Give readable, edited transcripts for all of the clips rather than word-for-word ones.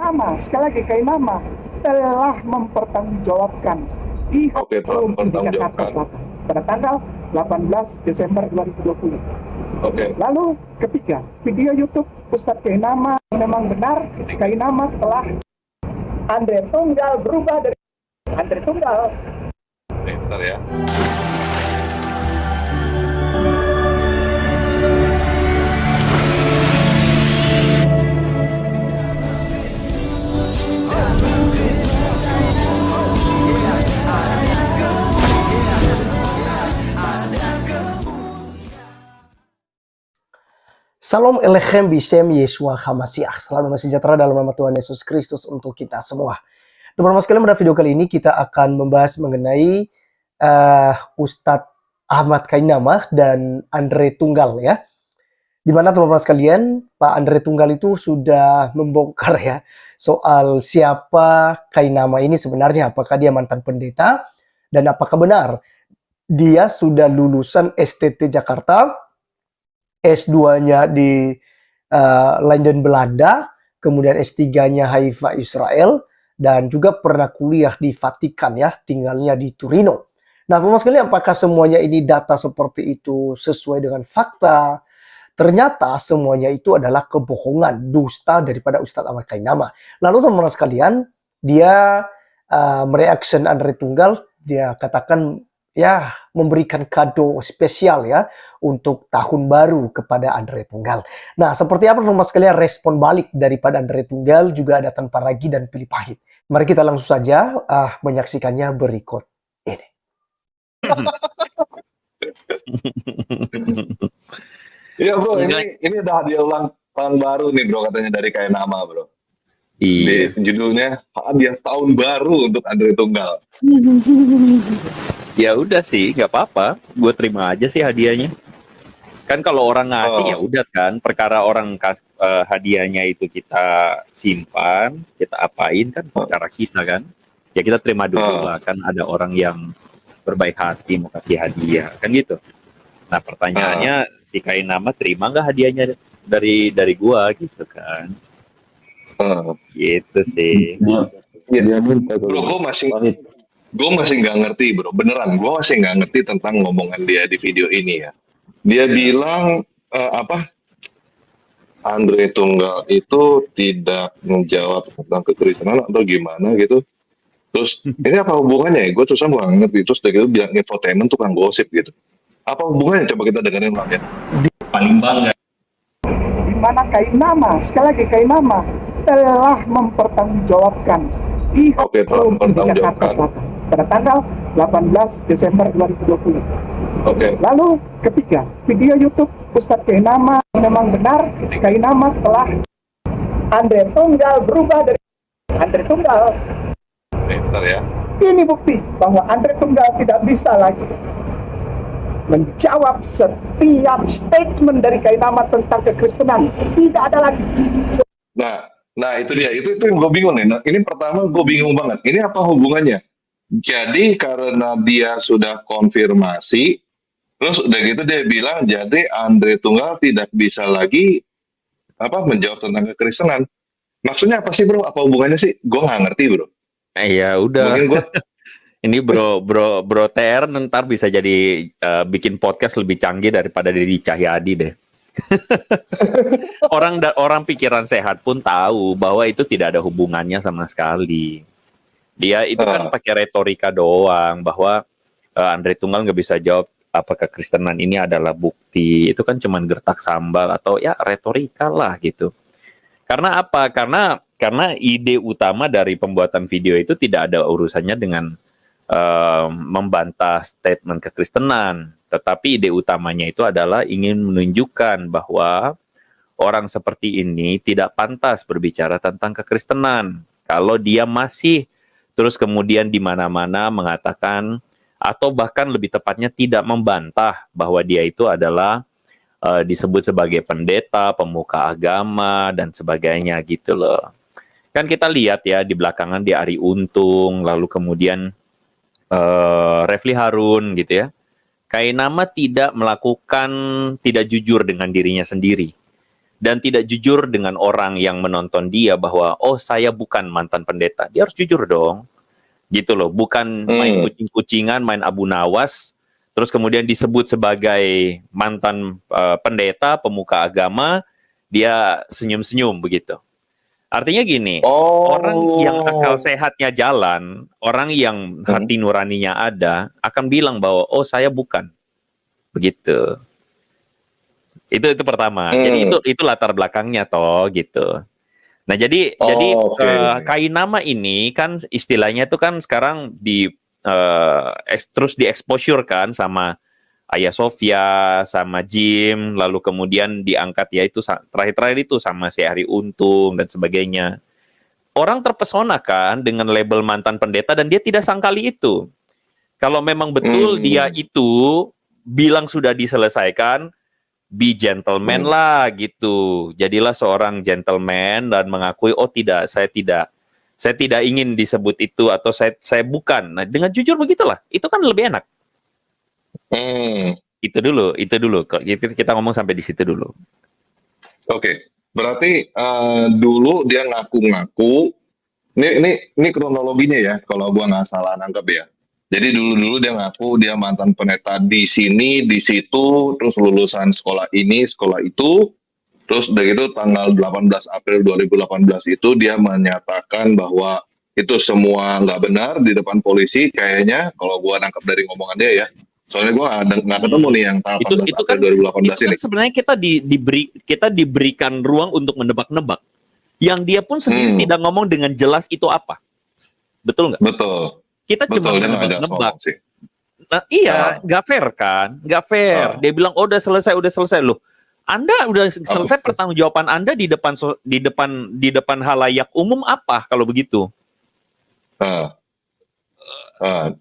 Kainama, sekali lagi Kainama telah mempertanggungjawabkan di Hakim di Jakarta Selatan pada tanggal 18 Desember 2020. Lalu ketiga, video YouTube Ustadz Kainama memang benar Kainama telah Andre Tunggal berubah dari Andre Tunggal. Bentar ya. Salam Elechem Bishem Yeshua HaMashiach. Salam damai sejahtera dalam nama Tuhan Yesus Kristus untuk kita semua. Teman-teman sekalian, pada video kali ini kita akan membahas mengenai Ustadz Ahmad Kainama dan Andre Tunggal ya. Dimana teman-teman sekalian, Pak Andre Tunggal itu sudah membongkar ya soal siapa Kainama ini sebenarnya. Apakah dia mantan pendeta dan apakah benar dia sudah lulusan STT Jakarta, S2-nya di London, Belanda, kemudian S3-nya Haifa, Israel, dan juga pernah kuliah di Vatikan ya, tinggalnya di Torino. Nah, teman-teman sekalian, apakah semuanya ini data seperti itu sesuai dengan fakta? Ternyata semuanya itu adalah kebohongan, dusta daripada Ustadz Ahmad Kainama. Lalu teman-teman sekalian, dia mereaction Andre Tunggal, dia katakan ya memberikan kado spesial ya untuk tahun baru kepada Andre Tunggal. Nah, seperti apa teman-teman sekalian respon balik daripada Andre Tunggal juga ada tanpa ragu dan pilih pahit. Mari kita langsung saja menyaksikannya berikut ini. Iya bro, ini udah hadiah ulang tahun baru nih bro, katanya dari Kainama bro. Iya. Judulnya hadiah tahun baru untuk Andre Tunggal. Ya udah sih, nggak apa-apa. Gue terima aja sih hadiahnya. Kan kalau orang ngasih ya udah kan. Perkara orang hadiahnya itu kita simpan, kita apain kan perkara kita kan. Ya kita terima dulu lah. Kan ada orang yang berbaik hati mau kasih hadiah kan gitu. Nah pertanyaannya si Kainama terima nggak hadiahnya dari gua gitu kan. Gitu sih. Iya dia minta. Bro, gue masih nggak ngerti bro, beneran gue masih nggak ngerti tentang ngomongan dia di video ini ya. Dia bilang Andre Tunggal itu tidak menjawab tentang kekristenan atau gimana gitu. Terus ini apa hubungannya ya? Gue susah nggak ngerti. Terus dia gitu bilang infotainment tukang gosip gitu. Apa hubungannya? Coba kita dengerin lah ya. Paling bangga. Di mana Kainama, sekali lagi Kainama telah mempertanggungjawabkan di Hakim di Jakarta Selatan pada tanggal 18 Desember 2020. Lalu ketiga, video YouTube Ustadz Kainama memang benar Kainama telah Andre Tunggal berubah dari Andre Tunggal. Bentar ya. Ini bukti bahwa Andre Tunggal tidak bisa lagi menjawab setiap statement dari Kainama tentang kekristenan. Tidak ada lagi. Nah itu dia, itu yang gue bingung nih. Nah, ini pertama gue bingung banget. Ini apa hubungannya? Jadi karena dia sudah konfirmasi, terus udah gitu dia bilang, jadi Andre Tunggal tidak bisa lagi menjawab tentang kekristenan. Maksudnya apa sih bro? Apa hubungannya sih? Gue nggak ngerti bro. Ya udah. Ini bro TR ntar bisa jadi bikin podcast lebih canggih daripada Deddy Cahyadi deh. orang pikiran sehat pun tahu bahwa itu tidak ada hubungannya sama sekali. Dia itu kan pakai retorika doang bahwa Andre Tunggal nggak bisa jawab apakah kekristenan ini adalah bukti. Itu kan cuman gertak sambal atau ya retorika lah gitu. Karena apa? Karena ide utama dari pembuatan video itu tidak ada urusannya dengan membantah statement kekristenan, tetapi ide utamanya itu adalah ingin menunjukkan bahwa orang seperti ini tidak pantas berbicara tentang kekristenan kalau dia masih terus kemudian di mana-mana mengatakan atau bahkan lebih tepatnya tidak membantah bahwa dia itu adalah disebut sebagai pendeta, pemuka agama dan sebagainya gitu loh. Kan kita lihat ya di belakangan di Arie Untung, lalu kemudian Refli Harun gitu ya. Kainama tidak jujur dengan dirinya sendiri. dan tidak jujur dengan orang yang menonton dia bahwa oh saya bukan mantan pendeta. Dia harus jujur dong. Gitu loh, bukan main kucing-kucingan, main abu nawas, terus kemudian disebut sebagai mantan pendeta, pemuka agama, dia senyum-senyum begitu. Artinya gini, orang yang akal sehatnya jalan, orang yang hati nuraninya ada, akan bilang bahwa oh saya bukan. Begitu. Itu pertama. Jadi itu latar belakangnya toh gitu. Nah, jadi kain nama ini kan istilahnya itu kan sekarang terus dieksposur kan sama Ayah Sofia, sama Jim, lalu kemudian diangkat ya itu terakhir-terakhir itu sama si Ari Untung dan sebagainya. Orang terpesona kan dengan label mantan pendeta dan dia tidak sangkali itu. Kalau memang betul dia itu bilang sudah diselesaikan, be gentleman lah gitu. Jadilah seorang gentleman dan mengakui oh tidak, saya tidak ingin disebut itu atau saya bukan. Nah, dengan jujur begitulah. Itu kan lebih enak. Itu dulu. Kita ngomong sampai di situ dulu. Oke. Berarti dulu dia ngaku-ngaku. Ini kronologinya ya, kalau gua nggak salah nangkep ya. Jadi dulu dia ngaku dia mantan pendeta di sini, di situ, terus lulusan sekolah ini, sekolah itu, terus udah gitu tanggal 18 April 2018 itu dia menyatakan bahwa itu semua nggak benar di depan polisi kayaknya, kalau gua nangkep dari ngomongan dia ya. Soalnya gua nggak ketemu nih yang tanggal 18 April 2018 ini. Sebenarnya kita diberikan ruang untuk menebak-nebak. Yang dia pun sendiri tidak ngomong dengan jelas itu apa. Betul nggak? Betul. Kita cuma menebak-nebak. Nah, iya, nggak fair kan? Nggak fair. Dia bilang, oh udah selesai loh. Anda udah selesai pertanggungjawaban Anda di depan halayak umum apa kalau begitu?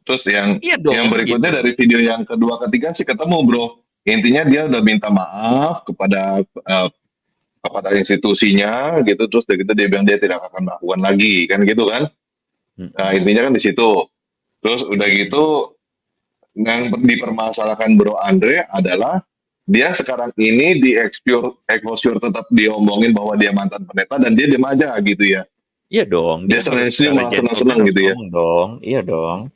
Terus yang berikutnya gitu. dari video yang kedua ketiga sih ketemu bro. Intinya dia udah minta maaf kepada institusinya gitu. Terus begitu dia bilang dia tidak akan melakukan lagi kan gitu kan? Nah intinya kan di situ. Terus udah gitu yang dipermasalahkan Bro Andre adalah dia sekarang ini exposure tetap diomongin bahwa dia mantan pendeta dan dia diam aja gitu ya. Iya dong. Dia senang-senang gitu ya. Iya dong.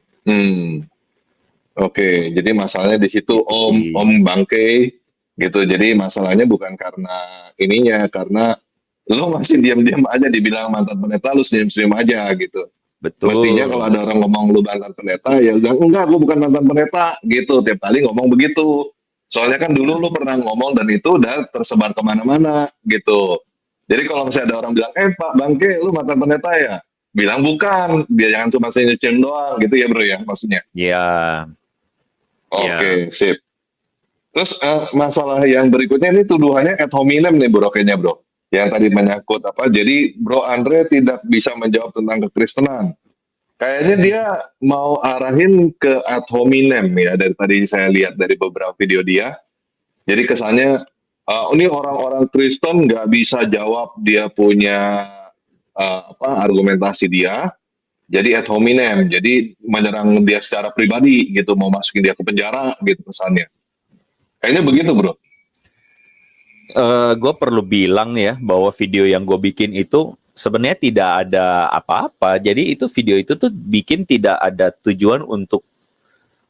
Oke, jadi masalahnya di situ Om Bangke gitu. Jadi masalahnya bukan karena ininya, karena lu masih diam-diam aja dibilang mantan pendeta, lu senyum-senyum aja gitu. Betul. Mestinya kalau ada orang ngomong lu mantan pendeta, ya bilang enggak, gue bukan mantan pendeta gitu. Tiap kali ngomong begitu. Soalnya kan dulu lu pernah ngomong dan itu udah tersebar kemana-mana gitu. Jadi kalau misalnya ada orang bilang, Pak Bangke, lu mantan pendeta ya? Bilang bukan, dia jangan cuma senyum doang gitu ya bro ya maksudnya. Iya. Oke, sip. Terus masalah yang berikutnya ini tuduhannya ad hominem nih bro kayaknya bro. Yang tadi menyangkut apa, jadi Bro Andre tidak bisa menjawab tentang kekristenan. Kayaknya dia mau arahin ke ad hominem ya, dari tadi saya lihat dari beberapa video dia. Jadi kesannya, ini orang-orang Kristen nggak bisa jawab dia punya argumentasi dia, jadi ad hominem, jadi menyerang dia secara pribadi gitu, mau masukin dia ke penjara gitu kesannya. Kayaknya begitu bro. Gue perlu bilang ya bahwa video yang gue bikin itu sebenarnya tidak ada apa-apa. Jadi itu video itu tuh bikin tidak ada tujuan untuk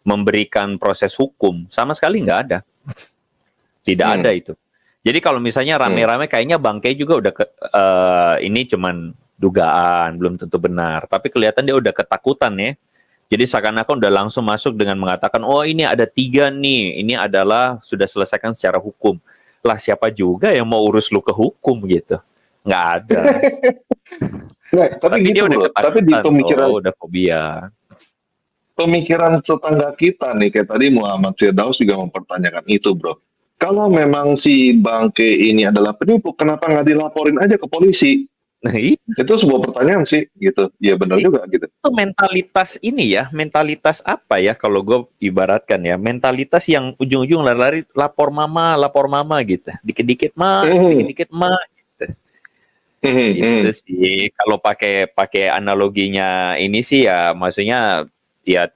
memberikan proses hukum, sama sekali nggak ada. Tidak ada itu. Jadi kalau misalnya rame-rame kayaknya Bangke juga udah ini cuman dugaan, belum tentu benar. Tapi kelihatan dia udah ketakutan ya. Jadi seakan-akan udah langsung masuk dengan mengatakan, oh ini ada 3 nih, ini adalah sudah selesaikan secara hukum. Lah siapa juga yang mau urus lu ke hukum gitu? Nggak ada. Tapi gitu dia udah bro, tapi di pemikiran udah fobia. Pemikiran tetangga kita nih, kayak tadi Muhammad Firdaus juga mempertanyakan itu bro. Kalau memang si Bangke ini adalah penipu, kenapa nggak dilaporin aja ke polisi? Nah, itu sebuah pertanyaan sih, gitu. Ya benar juga gitu. Itu mentalitas ini ya, mentalitas apa ya kalau gue ibaratkan ya, mentalitas yang ujung-ujung lari-lari lapor mama gitu, dikit-dikit mah, gitu. Itu sih kalau pakai analoginya ini sih ya, maksudnya ya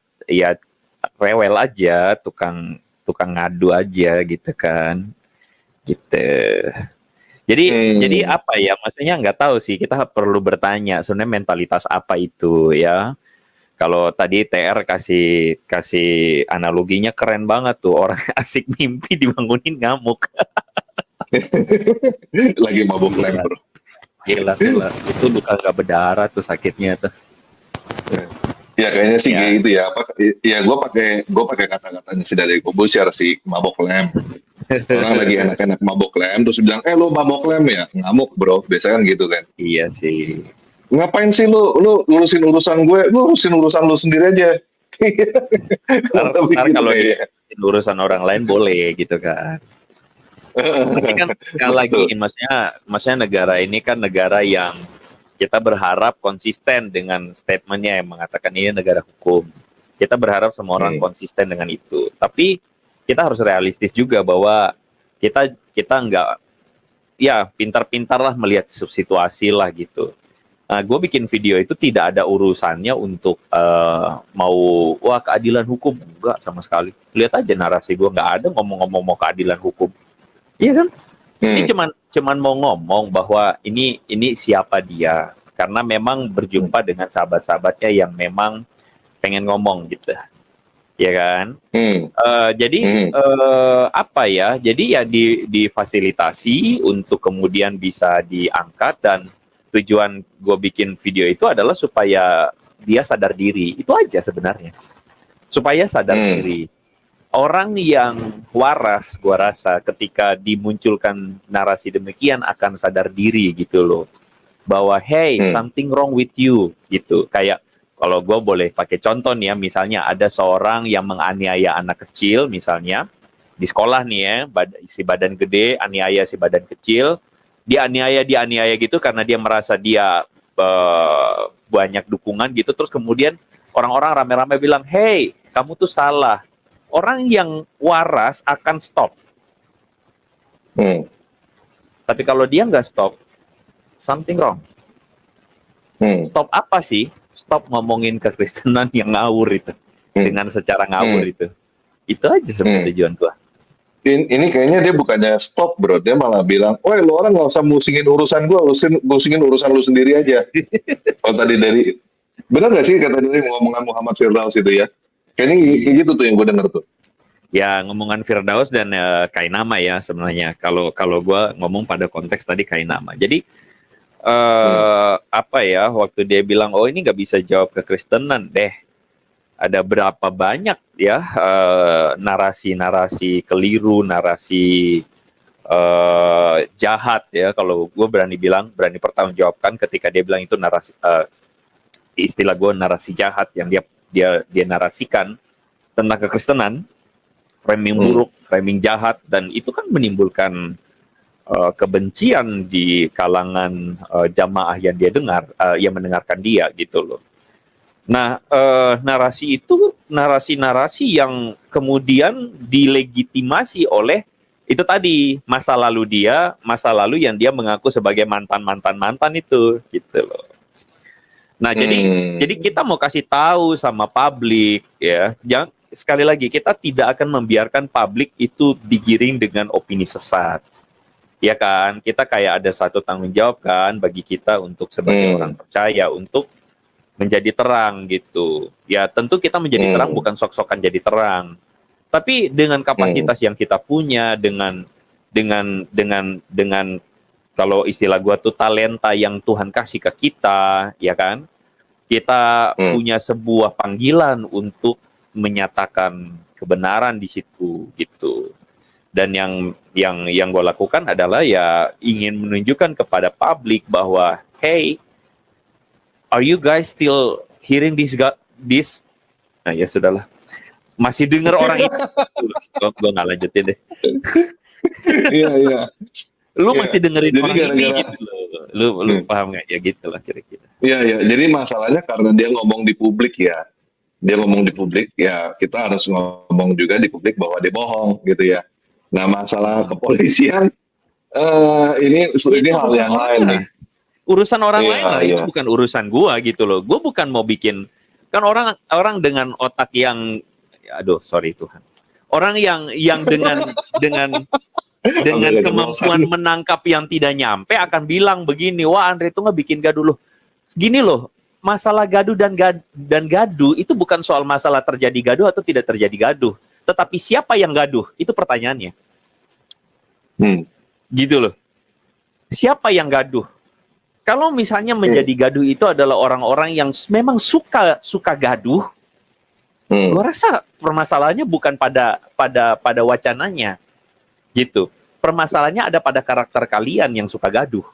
rewel aja, tukang ngadu aja gitu kan, gitu. Jadi apa ya? Maksudnya nggak tahu sih. Kita perlu bertanya sebenarnya mentalitas apa itu ya. Kalau tadi TR kasih analoginya keren banget tuh, orang asik mimpi dibangunin ngamuk. Lagi mabuk lem, bro. Gila. Itu luka nggak berdarah tuh sakitnya tuh. Ya kayaknya sih Ya. kayak gitu ya. Ya gue pakai kata-katanya si dari Kobusier si mabok lem. Orang lagi enak-enak mabok lem, terus bilang, lo mabok lem ya? Ngamuk, bro. Biasanya kan gitu kan. Iya sih. Ngapain sih lu ngurusin urusan gue? Lu urusin urusan lu sendiri aja. Ntar Gitu kalau kayaknya. di urusan orang lain boleh gitu kan. Tapi kan sekali lagi, maksudnya negara ini kan negara yang kita berharap konsisten dengan statementnya yang mengatakan ini negara hukum. Kita berharap semua orang konsisten dengan itu. Tapi kita harus realistis juga bahwa kita nggak, ya pintar-pintar lah melihat situasi lah gitu. Gue bikin video itu tidak ada urusannya untuk mau keadilan hukum, enggak sama sekali. Lihat aja narasi gue, nggak ada ngomong-ngomong mau keadilan hukum. Iya kan? Ini cuman mau ngomong bahwa ini siapa dia, karena memang berjumpa dengan sahabat-sahabatnya yang memang pengen ngomong gitu, ya kan? Jadi apa ya? Jadi ya difasilitasi untuk kemudian bisa diangkat, dan tujuan gue bikin video itu adalah supaya dia sadar diri. Itu aja sebenarnya. Supaya sadar diri. Orang yang waras, gue rasa ketika dimunculkan narasi demikian akan sadar diri gitu loh. Bahwa hey, something wrong with you gitu. Kayak kalau gue boleh pakai contoh nih ya, misalnya ada seorang yang menganiaya anak kecil misalnya di sekolah nih ya, si badan gede aniaya si badan kecil, dia aniaya gitu karena dia merasa dia banyak dukungan gitu, terus kemudian orang-orang rame-rame bilang, hey, kamu tuh salah. Orang yang waras akan stop. Tapi kalau dia nggak stop, something wrong. Stop apa sih? Stop ngomongin kekristenan yang ngawur itu. Dengan secara ngawur itu. Itu aja sebenarnya tujuan gua. Ini kayaknya dia bukannya stop, bro. Dia malah bilang, woi, lu orang nggak usah musingin urusan gua, musingin urusan lu sendiri aja. Kalau tadi benar nggak sih kata dari ngomongan Muhammad Firdaus itu ya? Kayaknya gitu tuh yang gue denger tuh. Ya, ngomongan Firdaus dan Kainama ya sebenarnya. Kalau gue ngomong pada konteks tadi Kainama. Jadi apa ya, waktu dia bilang, oh ini nggak bisa jawab kekristenan deh. Ada berapa banyak ya narasi-narasi keliru, narasi jahat ya. Kalau gue berani berani pertanggungjawabkan ketika dia bilang itu narasi, istilah gue narasi jahat yang dia narasikan tentang kekristenan, framing buruk, framing jahat, dan itu kan menimbulkan kebencian di kalangan jamaah yang dia dengar, yang mendengarkan dia gitu loh. Nah, narasi itu narasi-narasi yang kemudian dilegitimasi oleh itu tadi masa lalu yang dia mengaku sebagai mantan itu gitu loh. Nah, jadi kita mau kasih tahu sama publik ya, sekali lagi kita tidak akan membiarkan publik itu digiring dengan opini sesat. Ya kan? Kita kayak ada satu tanggung jawab kan bagi kita untuk sebagai orang percaya untuk menjadi terang gitu. Ya, tentu kita menjadi terang bukan sok-sokan jadi terang. Tapi dengan kapasitas yang kita punya, dengan kalau istilah gua tuh talenta yang Tuhan kasih ke kita, ya kan? Kita punya sebuah panggilan untuk menyatakan kebenaran di situ gitu. Dan yang gue lakukan adalah ya ingin menunjukkan kepada publik bahwa hey, are you guys still hearing this? Nah ya sudahlah, masih dengar orang itu. Gue nggak lanjutin deh. Iya. Lu masih dengerin jadi orang ini gitu loh. Lu paham nggak ya gitulah kira-kira. Iya. Jadi masalahnya karena dia ngomong di publik ya. Dia ngomong di publik ya, kita harus ngomong juga di publik bahwa dia bohong gitu ya. Nah, masalah kepolisian ini hal yang lain nih. Urusan orang lain lah, itu bukan urusan gua gitu loh. Gua bukan mau bikin, kan orang dengan otak yang aduh sorry Tuhan. Orang yang dengan dengan Sampai kemampuan keceplosan. menangkap yang tidak nyampe akan bilang begini, wah Andre itu nggak bikin gaduh loh. Gini loh, masalah gaduh dan gaduh itu bukan soal masalah terjadi gaduh atau tidak terjadi gaduh, tetapi siapa yang gaduh itu pertanyaannya, Hmm. gitu loh. Siapa yang gaduh? Kalau misalnya menjadi gaduh itu adalah orang-orang yang memang suka gaduh, Hmm. gua rasa permasalahannya bukan pada wacananya, gitu. Permasalahannya ada pada karakter kalian yang suka gaduh.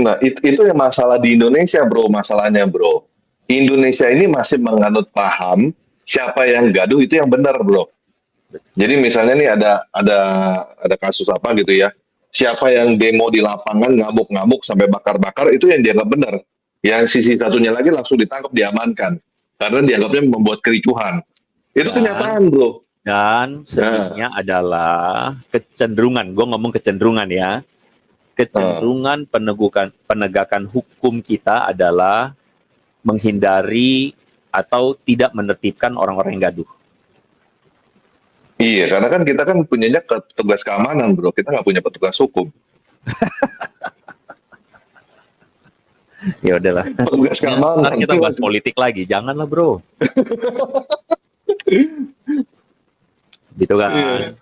Nah, itu yang masalah di Indonesia, bro. Masalahnya, bro. Indonesia ini masih menganut paham siapa yang gaduh itu yang benar, bro. Jadi misalnya nih ada kasus apa gitu ya. Siapa yang demo di lapangan ngamuk-ngamuk sampai bakar-bakar itu yang dianggap benar. Yang sisi satunya lagi langsung ditangkap, diamankan. Karena dianggapnya membuat kericuhan. Itu Dan- kenyataan, bro. Dan sedihnya adalah kecenderungan, gue ngomong kecenderungan ya, kecenderungan penegakan hukum kita adalah menghindari atau tidak menertibkan orang-orang yang gaduh. Iya, karena kan kita kan punyanya petugas keamanan, bro. Kita nggak punya petugas hukum. Ya udahlah. Petugas Ntar keamanan. kita bahas politik lagi, janganlah bro. Gitu kan. Iya.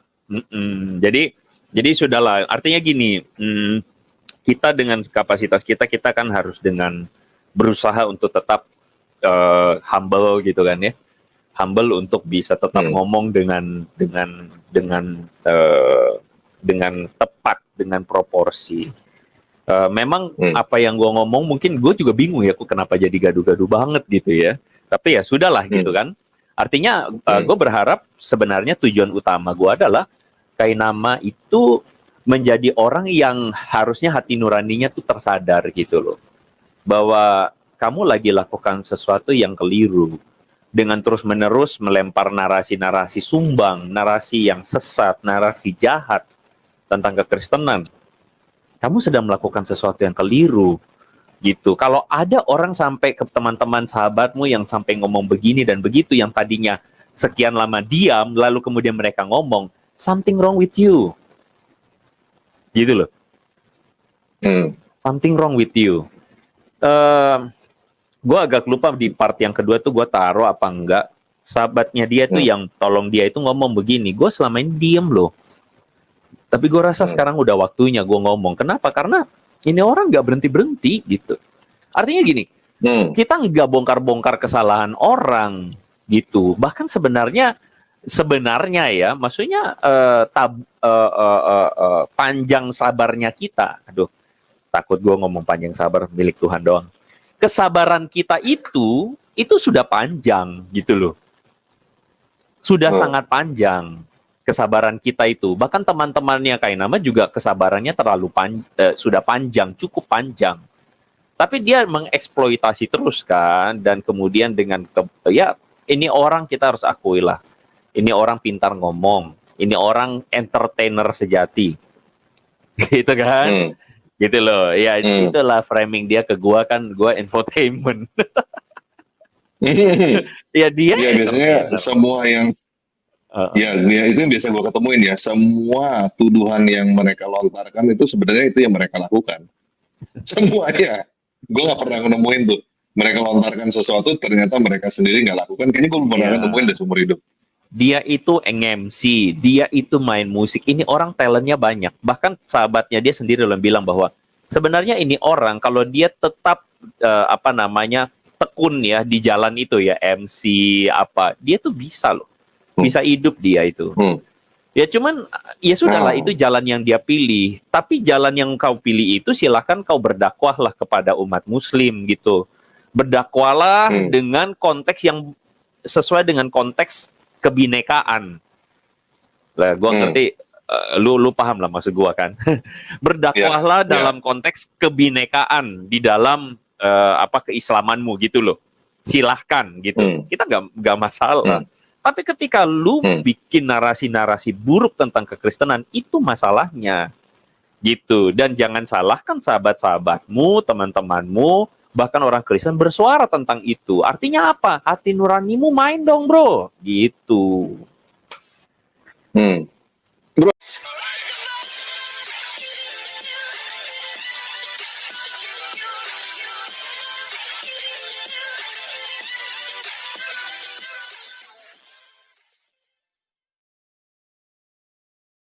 Jadi sudahlah. Artinya gini, kita dengan kapasitas kita kan harus dengan berusaha untuk tetap humble gitu kan ya. Humble untuk bisa tetap ngomong dengan tepat, dengan proporsi. Memang apa yang gue ngomong mungkin gue juga bingung ya, aku kenapa jadi gaduh-gaduh banget gitu ya. Tapi ya sudahlah gitu kan. Artinya gue berharap sebenarnya tujuan utama gue adalah Kainama itu menjadi orang yang harusnya hati nuraninya tuh tersadar gitu loh. Bahwa kamu lagi lakukan sesuatu yang keliru. Dengan terus-menerus melempar narasi-narasi sumbang, narasi yang sesat, narasi jahat tentang kekristenan. Kamu sedang melakukan sesuatu yang keliru. Gitu. Kalau ada orang sampai ke teman-teman sahabatmu yang sampai ngomong begini dan begitu, yang tadinya sekian lama diam, lalu kemudian mereka ngomong, something wrong with you. Gitu loh. Something wrong with you. Gue agak lupa di part yang kedua tuh gue taruh apa enggak. Sahabatnya dia tuh yang tolong dia itu ngomong begini, gue selama ini diem loh. Tapi gue rasa sekarang udah waktunya gue ngomong. Kenapa? Karena ini orang nggak berhenti-berhenti gitu. Artinya gini, kita nggak bongkar-bongkar kesalahan orang gitu. Bahkan sebenarnya ya, maksudnya panjang sabarnya kita. Aduh, takut gue ngomong panjang sabar milik Tuhan doang. Kesabaran kita itu sudah panjang gitu loh. Sudah sangat panjang kesabaran kita itu. Bahkan teman-temannya Kainama juga kesabarannya sudah panjang, cukup panjang. Tapi dia mengeksploitasi terus kan, dan kemudian dengan ya ini orang kita harus akui lah. Ini orang pintar ngomong, ini orang entertainer sejati. Gitu kan? Gitu loh. Ya itulah framing dia ke gua kan, gua infotainment. Ya dia biasanya semua yang ya itu yang biasa gue ketemuin ya, semua tuduhan yang mereka lontarkan itu sebenarnya itu yang mereka lakukan. Semuanya. Gue gak pernah nemuin tuh mereka lontarkan sesuatu ternyata mereka sendiri nggak lakukan. Kayaknya gue belum pernah nemuin deh seumur hidup. Dia itu MC, dia itu main musik. Ini orang talentnya banyak. Bahkan sahabatnya dia sendiri yang bilang bahwa sebenarnya ini orang kalau dia tetap tekun ya di jalan itu ya, MC apa, dia tuh bisa loh, bisa hidup dia itu. Ya cuman ya sudahlah, itu jalan yang dia pilih. Tapi jalan yang kau pilih itu silakan kau berdakwahlah kepada umat Muslim gitu. Berdakwahlah dengan konteks yang sesuai dengan konteks kebinekaan. Lah, gua ngerti, lu paham lah maksud gua kan. Berdakwahlah dalam konteks kebinekaan di dalam keislamanmu gitu loh. Silahkan gitu. Kita nggak masalah. Tapi ketika lu bikin narasi-narasi buruk tentang kekristenan, itu masalahnya. Gitu. Dan jangan salahkan sahabat-sahabatmu, teman-temanmu, bahkan orang Kristen bersuara tentang itu. Artinya apa? Hati nuranimu main dong, bro. Gitu.